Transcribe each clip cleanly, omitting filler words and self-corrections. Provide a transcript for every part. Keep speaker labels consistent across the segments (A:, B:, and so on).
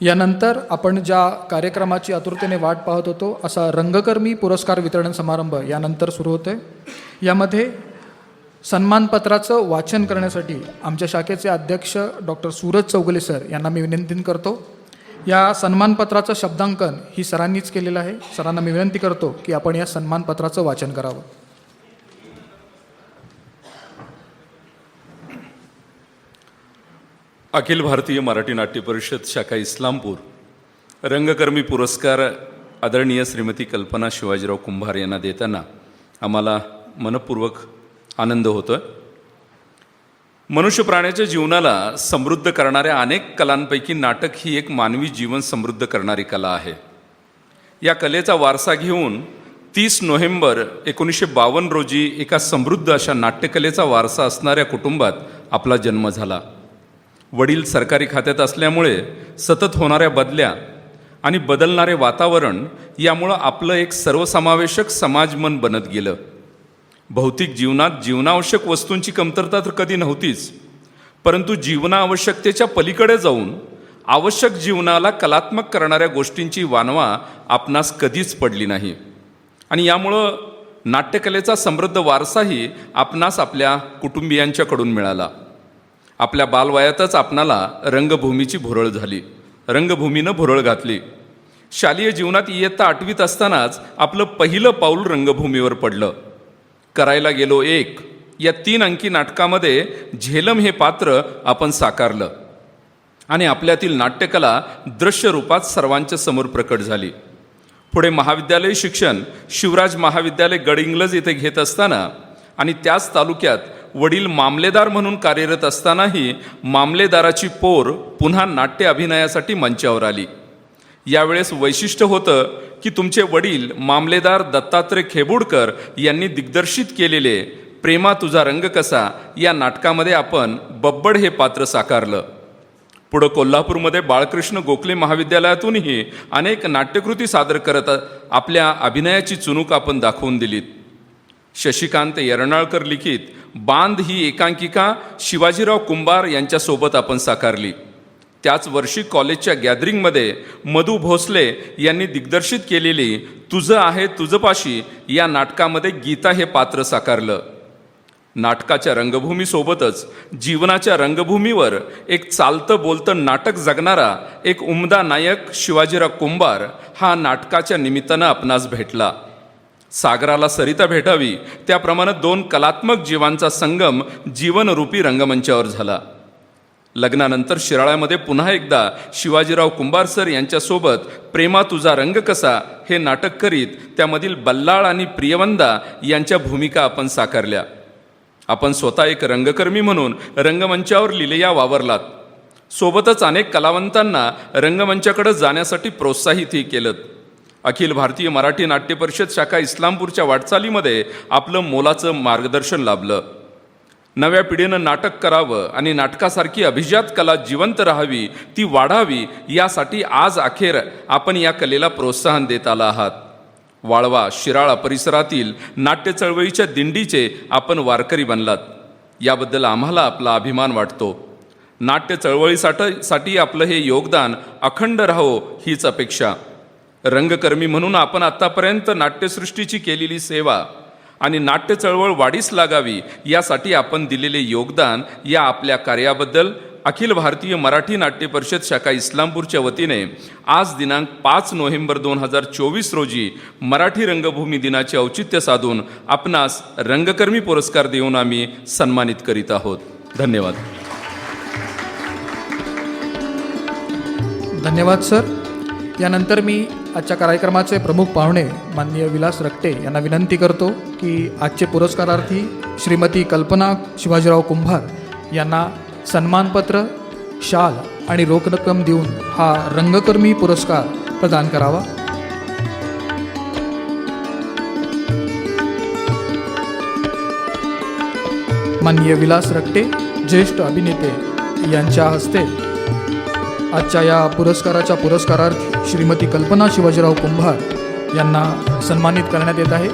A: यानंतर आपण ज्या कार्यक्रमाची आतुरतेने वाट पाहत होतो असा रंगकर्मी पुरस्कार वितरण समारंभ यानंतर सुरू होतोय। यामध्ये सन्मानपत्राचं वाचन करण्यासाठी आमच्या शाखेचे अध्यक्ष डॉक्टर सूरज चौगले सर यांना मी विनंती करतो। या सन्मानपत्राचं शब्दांकन ही सरांनीच केलेलं आहे। सरांना मी विनंती करतो की आपण या सन्मानपत्राचं वाचन करावं।
B: अखिल भारतीय मराठी नाट्य परिषद शाखा इस्लामपूर रंगकर्मी पुरस्कार आदरणीय श्रीमती कल्पना शिवाजीराव कुंभार यांना देताना आम्हाला मनपूर्वक आनंद होतोय। मनुष्य प्राण्याच्या जीवनाला समृद्ध करणाऱ्या अनेक कलांपैकी नाटक ही एक मानवी जीवन समृद्ध करणारी कला आहे। या कलेचा वारसा घेऊन 30 नोव्हेंबर 1952 रोजी एका समृद्ध अशा नाट्यकलेचा वारसा असणाऱ्या कुटुंबात आपला जन्म झाला। वडील सरकारी खात्यात असल्यामुळे सतत होणाऱ्या बदल्या आणि बदलणारे वातावरण यामुळं आपलं एक सर्वसमावेशक समाजमन बनत गेलं। भौतिक जीवनात जीवनावश्यक वस्तूंची कमतरता तर कधी नव्हतीच, परंतु जीवनावश्यकतेच्या पलीकडे जाऊन आवश्यक जीवनाला कलात्मक करणाऱ्या गोष्टींची वानवा आपणास कधीच पडली नाही। आणि यामुळं नाट्यकलेचा समृद्ध वारसाही आपणास आपल्या कुटुंबियांच्याकडून मिळाला। आपल्या बालवयातच आपणाला रंगभूमीची भुरळ झाली, रंगभूमीनं भुरळ घातली। शालेय जीवनात इयत्ता 8वीत असतानाच आपलं पहिलं पाऊल रंगभूमीवर पडलं। करायला गेलो एक या 3 अंकी नाटकामध्ये झेलम हे पात्र आपण साकारलं आणि आपल्यातील नाट्यकला दृश्य रूपात सर्वांच्या समोर प्रकट झाली। पुढे महाविद्यालय शिक्षण शिवराज महाविद्यालय गडहिंग्लज येथे घेत असताना आणि त्याच तालुक्यात वडील मामलेदार म्हणून कार्यरत असतानाही मामलेदाराची पोर पुन्हा नाट्य अभिनयासाठी मंचावर आली। यावेळेस वैशिष्ट्य होतं की तुमचे वडील मामलेदार दत्तात्रय खेबुडकर यांनी दिग्दर्शित केलेले प्रेमा तुझा रंग कसा या नाटकामध्ये आपण बब्बड हे पात्र साकारलं। पुढं कोल्हापूरमध्ये बाळकृष्ण गोखले महाविद्यालयातूनही अनेक नाट्यकृती सादर करत आपल्या अभिनयाची चुणूक आपण दाखवून दिलीत। शशिकांत यरनाळकर लिखित बांध ही एकांकिका शिवाजीराव कुंभार यांच्यासोबत आपण साकारली। त्याच वर्षी कॉलेजच्या गॅदरिंगमध्ये मधु भोसले यांनी दिग्दर्शित केलेली तुझं आहे तुझपाशी या नाटकामध्ये गीता हे पात्र साकारलं। नाटकाच्या रंगभूमीसोबतच जीवनाच्या रंगभूमीवर एक चालतं बोलतं नाटक जगणारा एक उमदा नायक शिवाजीराव कुंभार हा नाटकाच्या निमित्तानं आपणास भेटला। सागराला सरिता भेटावी त्याप्रमाणे 2 कलात्मक जीवांचा संगम जीवनरूपी रंगमंचावर झाला। लग्नानंतर शिराळ्यामध्ये पुन्हा एकदा शिवाजीराव कुंभार सर यांच्यासोबत प्रेमा तुझा रंग कसा हे नाटक करीत त्यामधील बल्लाळ आणि प्रियवंदा यांच्या भूमिका आपण साकारल्या। आपण स्वतः एक रंगकर्मी म्हणून रंगमंचावर लिलया वावरलात। सोबतच अनेक कलावंतांना रंगमंचाकडे जाण्यासाठी प्रोत्साहितही केलं। अखिल भारतीय मराठी नाट्य परिषद शाखा इस्लामपूरच्या वाटचालीमध्ये आपलं मोलाचं मार्गदर्शन लाभलं। नव्या पिढीनं नाटक करावं आणि नाटकासारखी अभिजात कला जिवंत राहावी ती वाढावी यासाठी आज अखेर आपण या कलेला प्रोत्साहन देत आला आहात। वाळवा शिराळा परिसरातील नाट्य चळवळीच्या दिंडीचे आपण वारकरी बनलात, याबद्दल आम्हाला आपला अभिमान वाटतो। नाट्य चळवळीसाठी आपलं हे योगदान अखंड राहो हीच अपेक्षा। रंगकर्मी म्हणून आपण आत्तापर्यंत नाट्यसृष्टीची केलेली सेवा आणि नाट्य चळवळ वाढीस लागावी यासाठी आपण दिलेले योगदान या आपल्या कार्याबद्दल अखिल भारतीय मराठी नाट्य परिषद शाखा इस्लामपूरच्या वतीने आज दिनांक 5 नोव्हेंबर 2024 रोजी मराठी रंगभूमी दिनाचे औचित्य साधून आपणास रंगकर्मी पुरस्कार देऊन आम्ही सन्मानित करीत आहोत। धन्यवाद।
A: धन्यवाद सर। यानंतर मी आजच्या कार्यक्रमाचे प्रमुख पाहुणे माननीय विलास रक्टे यांना विनंती करतो की आजचे पुरस्कारार्थी श्रीमती कल्पना शिवाजीराव कुंभार यांना सन्मानपत्र, शाल आणि रोख रक्कम देऊन हा रंगकर्मी पुरस्कार प्रदान करावा। माननीय विलास रक्टे ज्येष्ठ अभिनेते यांच्या हस्ते आजच्या या पुरस्काराच्या पुरस्कारार्थी श्रीमती कल्पना शिवाजीराव कुंभार यांना सन्मानित करण्यात येत आहे।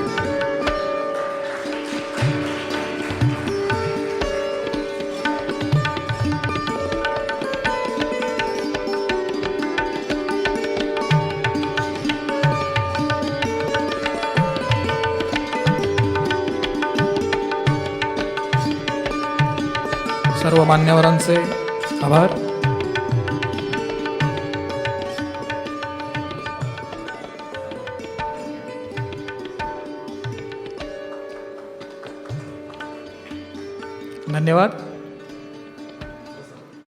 A: सर्व मान्यवरांचे आभार. धन्यवाद.